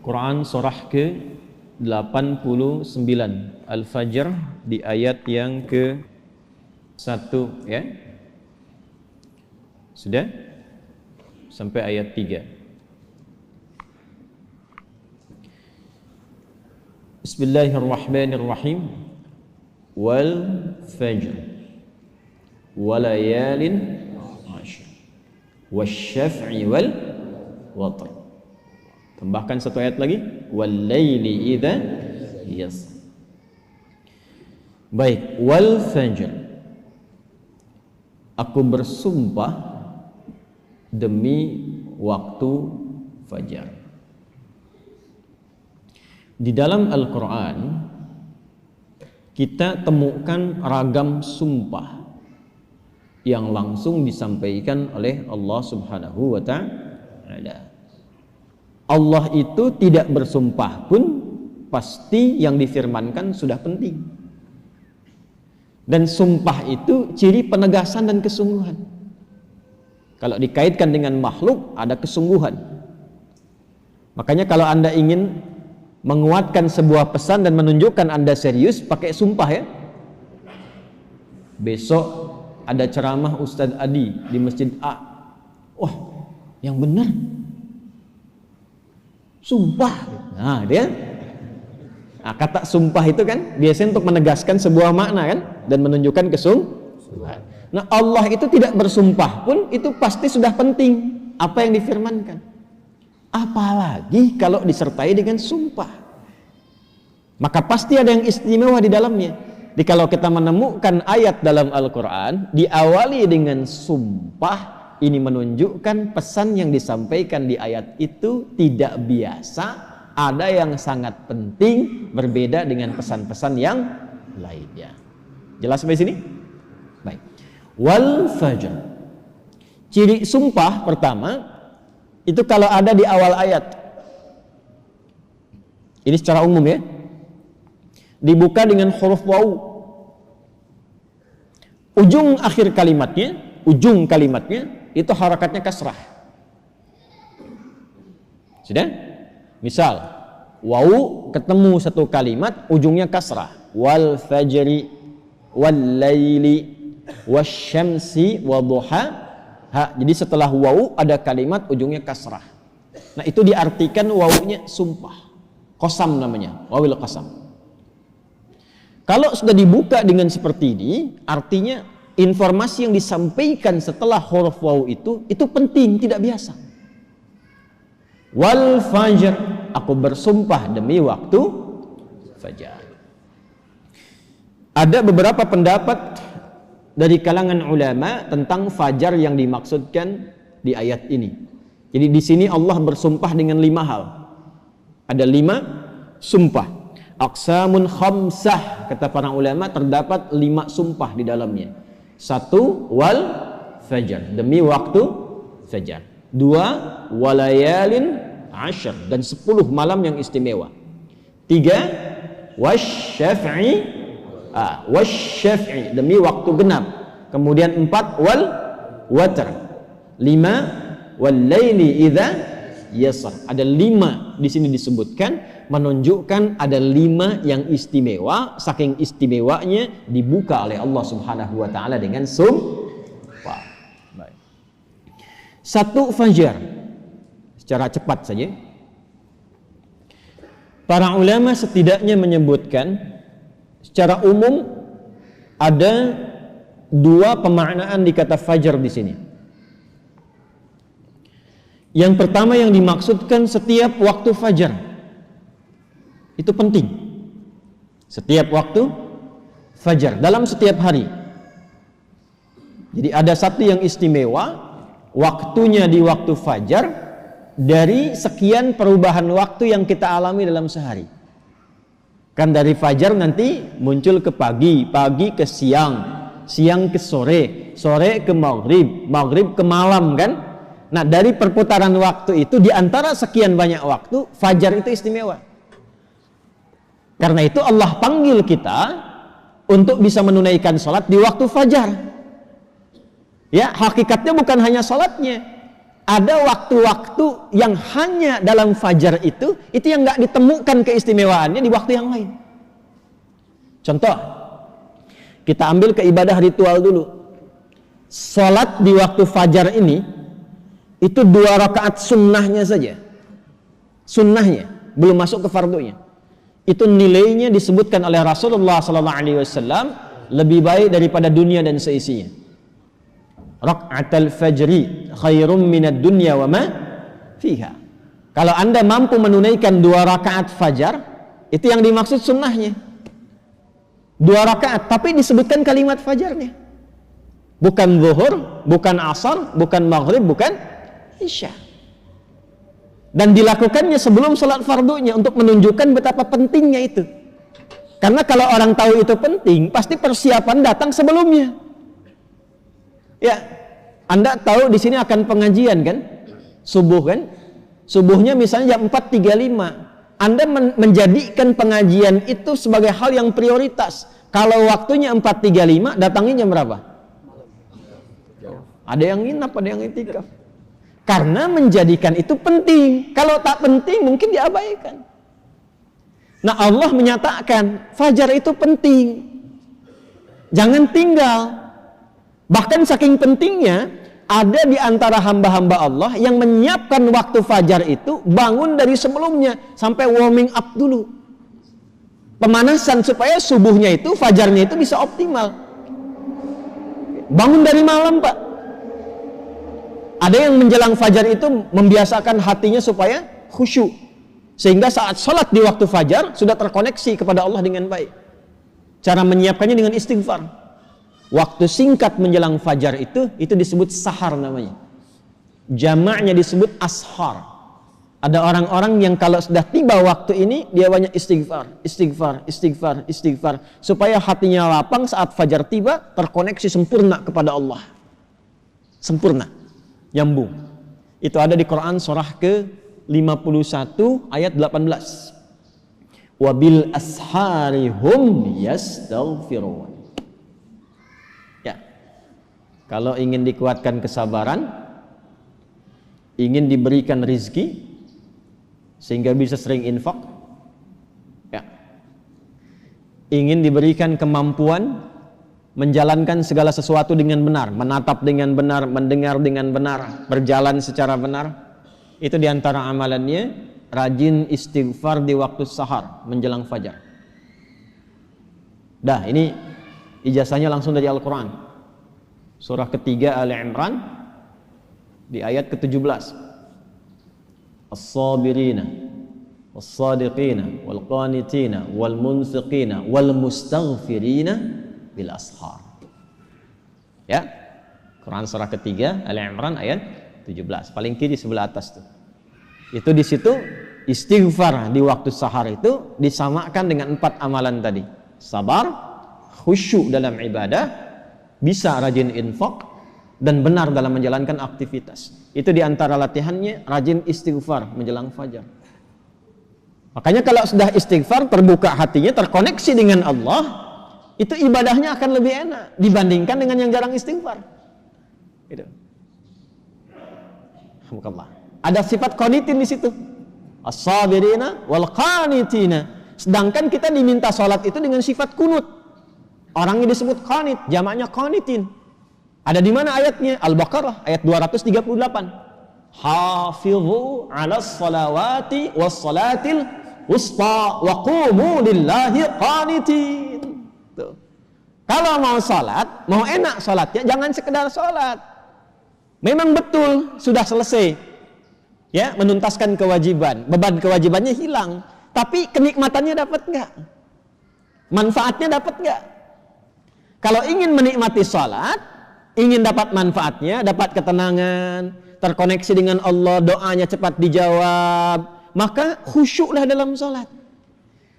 Quran surah ke-89 Al-Fajr di ayat yang ke-1 ya. Sudah? Sampai ayat 3. Bismillahirrahmanirrahim. Wal fajr walayalin 'ashr wasyaf'i wal watr. Tambahkan satu ayat lagi, wal laili idza yasr. Baik, wal fajr, aku bersumpah demi waktu fajar. Di dalam Al-Quran kita temukan ragam sumpah yang langsung disampaikan oleh Allah Subhanahu wa ta'ala. Allah itu tidak bersumpah pun pasti yang difirmankan sudah penting. Dan sumpah itu ciri penegasan dan kesungguhan. Kalau dikaitkan dengan makhluk ada kesungguhan. Makanya kalau Anda ingin menguatkan sebuah pesan dan menunjukkan Anda serius, pakai sumpah ya. Besok ada ceramah Ustadz Adi di Masjid A. Wah, yang benar sumpah. Nah, dia kata sumpah itu kan biasanya untuk menegaskan sebuah makna kan dan menunjukkan kesungguhan. Nah, Allah itu tidak bersumpah pun itu pasti sudah penting apa yang difirmankan. Apalagi kalau disertai dengan sumpah. Maka pasti ada yang istimewa di dalamnya. Jadi kalau kita menemukan ayat dalam Al-Quran diawali dengan sumpah, ini menunjukkan pesan yang disampaikan di ayat itu tidak biasa, ada yang sangat penting, berbeda dengan pesan-pesan yang lainnya. Jelas sampai sini? Baik. Wal fajr. Ciri sumpah pertama itu kalau ada di awal ayat. Ini secara umum ya. Dibuka dengan huruf waw. Ujung akhir kalimatnya, ujung kalimatnya itu harakatnya kasrah. Sudah? Misal, waw ketemu satu kalimat ujungnya kasrah. Wal fajri wal laili wasyamsi wadduha. Jadi setelah waw ada kalimat ujungnya kasrah. Nah, itu diartikan wawnya sumpah. Qasam namanya, wawil qasam. Kalau sudah dibuka dengan seperti ini, artinya informasi yang disampaikan setelah huruf waw itu penting, tidak biasa. Wal fajr, aku bersumpah demi waktu fajar. Ada beberapa pendapat dari kalangan ulama tentang fajar yang dimaksudkan di ayat ini. Jadi di sini Allah bersumpah dengan 5 hal. Ada 5 sumpah. Aqsamun khamsah, kata para ulama, terdapat 5 sumpah di dalamnya. 1, wal fajar, demi waktu fajar. 2, walayalin 'ashr, dan 10 malam yang istimewa. 3, wasyaf'i, wasyaf'i, demi waktu genap. Kemudian 4, wal watr. 5, wal laili idza yasr. Ada 5 di sini disebutkan, menunjukkan ada 5 yang istimewa. Saking istimewanya dibuka oleh Allah Subhanahu wa ta'ala dengan sumpah. Baik. 1 fajar, secara cepat saja. Para ulama setidaknya menyebutkan secara umum ada 2 pemaknaan di kata fajar di sini. Yang pertama yang dimaksudkan setiap waktu fajar. Itu penting. Setiap waktu fajar, dalam setiap hari. Jadi ada satu yang istimewa, waktunya di waktu fajar dari sekian perubahan waktu yang kita alami dalam sehari. Kan dari fajar nanti muncul ke pagi, pagi ke siang, siang ke sore, sore ke maghrib, maghrib ke malam kan. Nah, dari perputaran waktu itu di antara sekian banyak waktu, fajar itu istimewa. Karena itu Allah panggil kita untuk bisa menunaikan sholat di waktu fajar. Ya, hakikatnya bukan hanya sholatnya, ada waktu-waktu yang hanya dalam fajar itu yang nggak ditemukan keistimewaannya di waktu yang lain. Contoh, kita ambil ke ibadah ritual dulu. Sholat di waktu fajar ini itu 2 rakaat sunnahnya saja. Sunnahnya, belum masuk ke fardunya. Itu nilainya disebutkan oleh Rasulullah SAW lebih baik daripada dunia dan seisinya. Raka'atul fajri khairum minad dunya wa ma fiha. Kalau Anda mampu menunaikan 2 rakaat fajar, itu yang dimaksud sunnahnya. 2 rakaat, tapi disebutkan kalimat fajarnya. Bukan zuhur, bukan asar, bukan maghrib, bukan isya. Dan dilakukannya sebelum salat fardunya untuk menunjukkan betapa pentingnya itu. Karena kalau orang tahu itu penting, pasti persiapan datang sebelumnya. Ya, Anda tahu di sini akan pengajian kan? Subuh kan? Subuhnya misalnya jam 4.35. Anda menjadikan pengajian itu sebagai hal yang prioritas. Kalau waktunya 4.35, datangnya jam berapa? Ada yang nginap, ada yang itikaf. Karena menjadikan itu penting. Kalau tak penting mungkin diabaikan. Nah, Allah menyatakan fajar itu penting. Jangan tinggal. Bahkan saking pentingnya, ada di antara hamba-hamba Allah yang menyiapkan waktu fajar itu bangun dari sebelumnya sampai warming up dulu. Pemanasan supaya subuhnya itu, fajarnya itu bisa optimal. Bangun dari malam, Pak. Ada yang menjelang fajar itu membiasakan hatinya supaya khusyuk. Sehingga saat sholat di waktu fajar sudah terkoneksi kepada Allah dengan baik. Cara menyiapkannya dengan istighfar. Waktu singkat menjelang fajar itu disebut sahar namanya. Jamaknya disebut ashar. Ada orang-orang yang kalau sudah tiba waktu ini, dia banyak istighfar, istighfar, istighfar, istighfar. Supaya hatinya lapang saat fajar tiba, terkoneksi sempurna kepada Allah. Sempurna, nyambung. Itu ada di Quran surah ke-51 ayat 18. Wabil ashari hum yastaghfirun. Kalau ingin dikuatkan kesabaran, ingin diberikan rizki, sehingga bisa sering infak, ya. Ingin diberikan kemampuan menjalankan segala sesuatu dengan benar, menatap dengan benar, mendengar dengan benar, berjalan secara benar. Itu diantara amalannya, rajin istighfar di waktu sahar menjelang fajar. Dah, ini ijazahnya langsung dari Al-Quran. Surah ketiga Ali Imran di ayat ke-17. As-sabirina was-sadiqina wal-qanitina wal-munfiqina wal-mustaghfirina bil ashar. Ya. Quran surah ketiga Ali Imran ayat 17. Paling kiri sebelah atas tuh. Itu di situ istighfar di waktu sahar itu disamakan dengan 4 amalan tadi. Sabar, khusyuk dalam ibadah, bisa rajin infak, dan benar dalam menjalankan aktivitas. Itu diantara latihannya, rajin istighfar menjelang fajar. Makanya kalau sudah istighfar, terbuka hatinya, terkoneksi dengan Allah, itu ibadahnya akan lebih enak dibandingkan dengan yang jarang istighfar. Gitu. Alhamdulillah. Ada sifat qanitin di situ. As-sabirina wal qanitina. Sedangkan kita diminta sholat itu dengan sifat kunut. Orangnya disebut qanit, jamaknya qanitin. Ada di mana ayatnya? Al-Baqarah ayat 238. Hafizu 'alas salawati was salatil wusta wa qumu lillahi qanitin. Tuh. Kalau mau salat, mau enak salatnya, jangan sekedar salat. Memang betul sudah selesai. Ya, menuntaskan kewajiban, beban kewajibannya hilang, tapi kenikmatannya dapat enggak? Manfaatnya dapat enggak? Kalau ingin menikmati salat, ingin dapat manfaatnya, dapat ketenangan, terkoneksi dengan Allah, doanya cepat dijawab, maka khusyuklah dalam salat.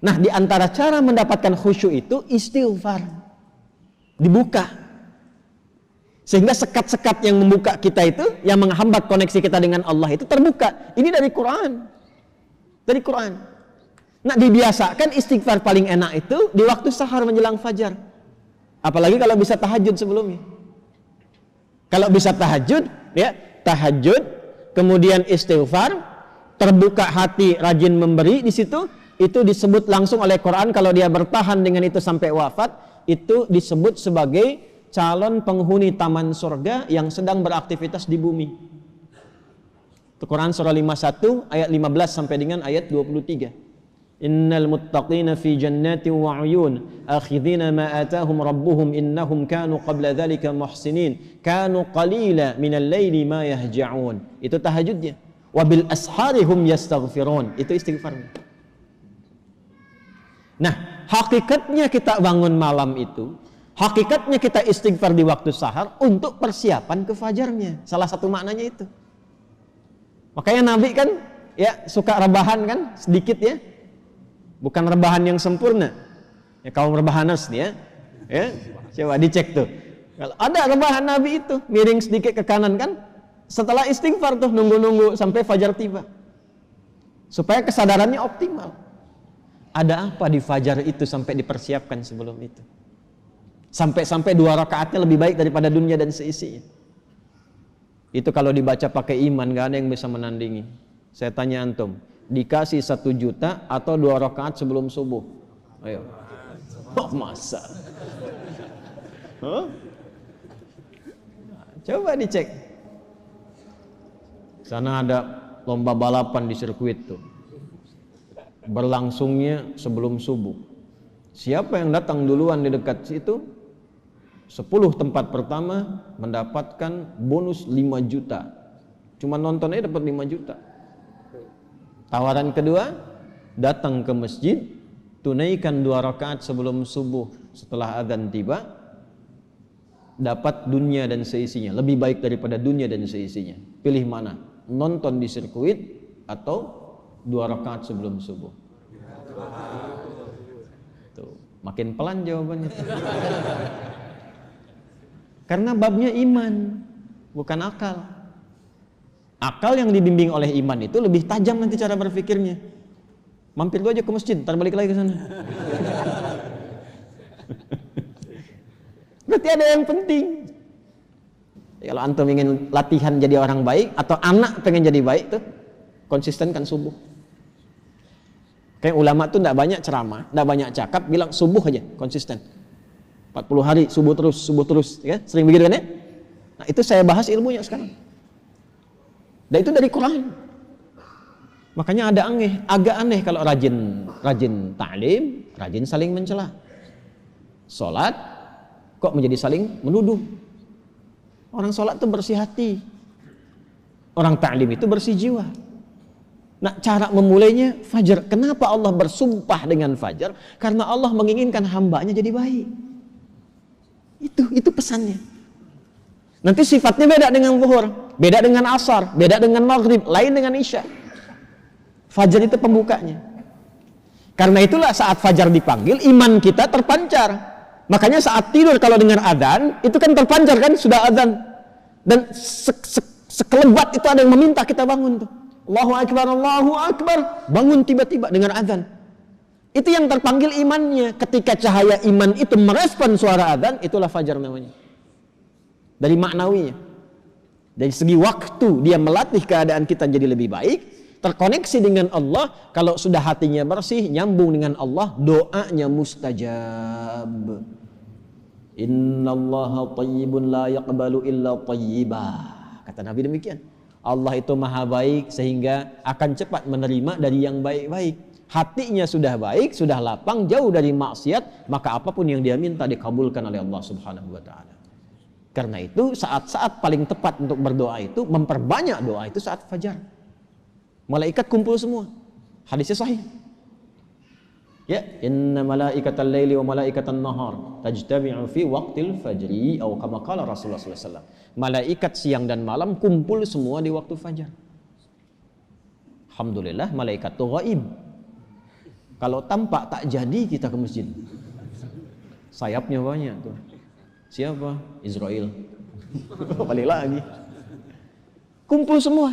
Nah, di antara cara mendapatkan khusyuk itu istighfar. Dibuka. Sehingga sekat-sekat yang membuka kita itu, yang menghambat koneksi kita dengan Allah itu terbuka. Ini dari Quran. Dari Quran. Nah, dibiasakan istighfar paling enak itu di waktu sahar menjelang fajar. Apalagi kalau bisa tahajud sebelumnya. Kalau bisa tahajud, ya, tahajud kemudian istighfar, terbuka hati, rajin memberi di situ, itu disebut langsung oleh Quran kalau dia bertahan dengan itu sampai wafat, itu disebut sebagai calon penghuni taman surga yang sedang beraktivitas di bumi. Itu Quran surah 51 ayat 15 sampai dengan ayat 23. Innal muttaqina fi jannatin wa 'uyun akhidhina ma atahum rabbuhum innahum kanu qabla dhalika muhsinin kanu qalila minal laili ma yahja'un. Itu tahajudnya. Wa bil ashari hum yastaghfirun. Itu istighfarnya. Nah, hakikatnya kita bangun malam itu, hakikatnya kita istighfar di waktu sahar untuk persiapan ke fajarnya. Salah satu maknanya itu. Makanya Nabi kan ya suka rebahan kan sedikit ya. Bukan rebahan yang sempurna. Ya kaum rebahanas nih ya. Ya, coba dicek tuh. Kalau ada rebahan Nabi itu miring sedikit ke kanan kan, setelah istighfar tuh nunggu-nunggu sampai fajar tiba. Supaya kesadarannya optimal. Ada apa di fajar itu sampai dipersiapkan sebelum itu? Sampai-sampai 2 rakaatnya lebih baik daripada dunia dan seisinya. Itu kalau dibaca pakai iman gak ada yang bisa menandingi. Saya tanya antum, dikasih 1 juta atau 2 rakaat sebelum subuh? Ayo. Oh, masa? Huh? Coba dicek. Sana ada lomba balapan di sirkuit tuh. Berlangsungnya sebelum subuh. Siapa yang datang duluan di dekat situ, 10 tempat pertama mendapatkan bonus 5 juta. Cuma nonton aja dapat 5 juta. Tawaran kedua, datang ke masjid, tunaikan 2 rakaat sebelum subuh, setelah azan tiba, dapat dunia dan seisinya, lebih baik daripada dunia dan seisinya. Pilih mana? Nonton di sirkuit atau 2 rakaat sebelum subuh? Tuh, makin pelan jawabannya. Karena babnya iman, bukan akal. Akal yang dibimbing oleh iman itu lebih tajam nanti cara berpikirnya. Mampir lu aja ke masjid, ntar balik lagi ke sana. Berarti ada yang penting. Kalau antum ingin latihan jadi orang baik atau anak pengen jadi baik tuh, konsistenkan subuh. Kayak ulama tuh enggak banyak ceramah, enggak banyak cakap, bilang subuh aja, konsisten. 40 hari subuh terus, ya. Sering begitu kan ya? Nah, itu saya bahas ilmunya sekarang. Dan itu dari Quran. Makanya agak aneh kalau rajin ta'lim, rajin saling mencela. Salat kok menjadi saling menuduh. Orang salat itu bersih hati. Orang ta'lim itu bersih jiwa. Nah, cara memulainya fajar. Kenapa Allah bersumpah dengan fajar? Karena Allah menginginkan hambanya jadi baik. Itu pesannya. Nanti sifatnya beda dengan zuhur, beda dengan asar, beda dengan maghrib, lain dengan isya. Fajar itu pembukanya. Karena itulah saat fajar dipanggil, iman kita terpancar. Makanya saat tidur kalau dengar adzan, itu kan terpancar kan, sudah adzan. Dan sekelebat itu ada yang meminta kita bangun tuh. Allahu Akbar, bangun tiba-tiba dengar adzan. Itu yang terpanggil imannya. Ketika cahaya iman itu merespon suara adzan, itulah fajar namanya. Dari maknawinya. Dari segi waktu dia melatih keadaan kita jadi lebih baik, terkoneksi dengan Allah. Kalau sudah hatinya bersih, nyambung dengan Allah, doanya mustajab. Innallaha thayyibun la yaqbalu illa thayyibah. Kata Nabi demikian. Allah itu maha baik sehingga akan cepat menerima dari yang baik-baik. Hatinya sudah baik, sudah lapang, jauh dari maksiat, maka apapun yang dia minta dikabulkan oleh Allah Subhanahu wa taala. Karena itu saat-saat paling tepat untuk berdoa itu, memperbanyak doa itu saat fajar. Malaikat kumpul semua. Hadisnya sahih. Ya, inna malaikatal laili wa malaikatan nahar tajtami'u fi waqtil fajri atau kama qala Rasulullah sallallahu alaihi wasallam. Malaikat siang dan malam kumpul semua di waktu fajar. Alhamdulillah malaikat itu ghaib. Kalau tampak tak jadi kita ke masjid. Sayapnya banyak tuh. Siapa? Israel. Balik lagi. Kumpul semua.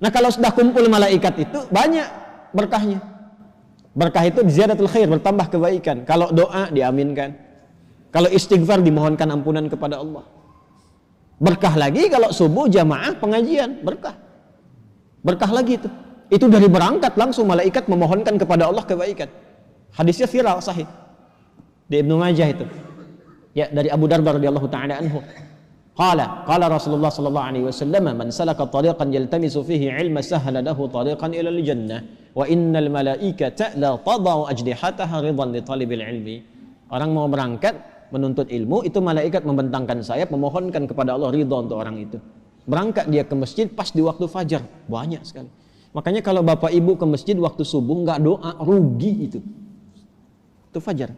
Nah, kalau sudah kumpul malaikat itu banyak berkahnya. Berkah itu ziyadatul khair, bertambah kebaikan. Kalau doa diaminkan. Kalau istighfar dimohonkan ampunan kepada Allah. Berkah lagi kalau subuh jamaah pengajian, berkah. Berkah lagi itu. Itu dari berangkat langsung malaikat memohonkan kepada Allah kebaikan. Hadisnya viral sahih di Ibnu Majah itu. Ya, dari Abu Darda radhiyallahu taala anhu. Qala Rasulullah sallallahu alaihi wasallam, "Man salaka tariqan yaltamisu fihi 'ilma sahhala lahu tariqan ila al-jannah, wa innal malaikata la tadau ajnihataha ridan li talibil ilmi." Orang mau berangkat menuntut ilmu, itu malaikat membentangkan sayap memohonkan kepada Allah ridha untuk orang itu. Berangkat dia ke masjid pas di waktu fajar, banyak sekali. Makanya kalau bapak ibu ke masjid waktu subuh nggak doa, rugi itu. Itu fajar.